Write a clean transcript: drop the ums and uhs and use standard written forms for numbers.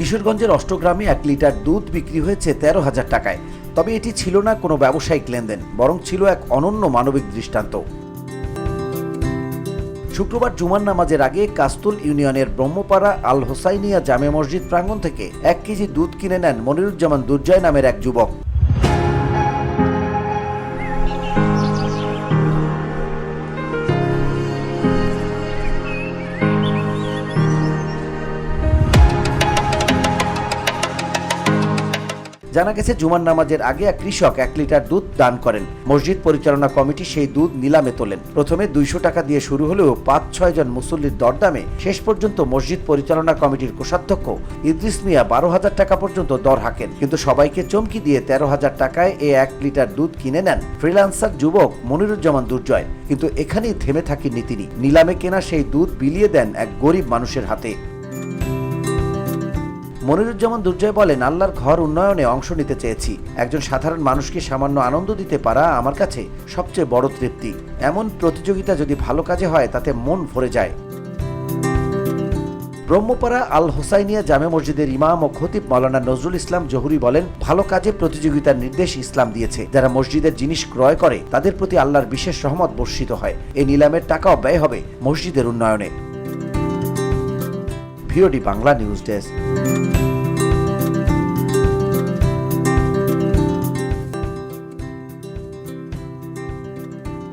কিশোরগঞ্জের অষ্টগ্রামে 1 লিটার দুধ বিক্রি হয়েছে 13,000 টাকায়। তবে এটি ছিল না কোনো ব্যবসায়িক লেনদেন, বরং ছিল এক অনন্য মানবিক দৃষ্টান্ত। শুক্রবার জুমার নামাজের আগে কাস্তুল ইউনিয়নের ব্রহ্মপাড়া আল হোসাইনিয়া জামে মসজিদ প্রাঙ্গণ থেকে 1 কেজি দুধ কিনে নেন মনিরুজ্জামান দুর্জয় নামের এক যুবক। জানা গেছে, জুমার নামাজের আগে এক কৃষক 1 লিটার দুধ দান করেন। মসজিদ পরিচালনা কমিটি সেই দুধ নিলামে তোলেন। প্রথমে 200 টাকা দিয়ে শুরু হলেও 5-6 জন মুসল্লির দরদামে শেষ পর্যন্ত মসজিদ পরিচালনা কমিটির কোষাধ্যক্ষ ইদ্রিস মিয়া 12,000 টাকা পর্যন্ত দর হাঁকেন। কিন্তু সবাইকে চমকি দিয়ে 13,000 টাকায় এই 1 লিটার দুধ কিনে নেন ফ্রিল্যান্সার যুবক মনিরুজ্জামান দুর্জয়। কিন্তু এখানেই থেমে থাকেননি তিনি। নিলামে কেনা সেই দুধ বিলিয়ে দেন এক গরিব মানুষের হাতে। মনিরুজ্জামান দুর্জয় বলেন, আল্লাহর ঘর উন্নয়নে অংশ নিতে চেয়েছি। একজন সাধারণ মানুষকে সামান্য আনন্দ দিতে পারা আমার কাছে সবচেয়ে বড় তৃপ্তি। এমন প্রতিযোগিতা যদি ভালো কাজে হয় তাতে মন ভরে যায়। ব্রহ্মপাড়া আল হোসাইনিয়া জামে মসজিদের ইমাম ও খতিব মাওলানা নজরুল ইসলাম জহুরি বলেন, ভালো কাজে প্রতিযোগিতার নির্দেশ ইসলাম দিয়েছে। যারা মসজিদের জিনিস ক্রয় করে তাদের প্রতি আল্লাহর বিশেষ রহমত বর্ষিত হয়। এই নিলামের টাকাও ব্যয় হবে মসজিদের উন্নয়নে। VOD Bangla news desk.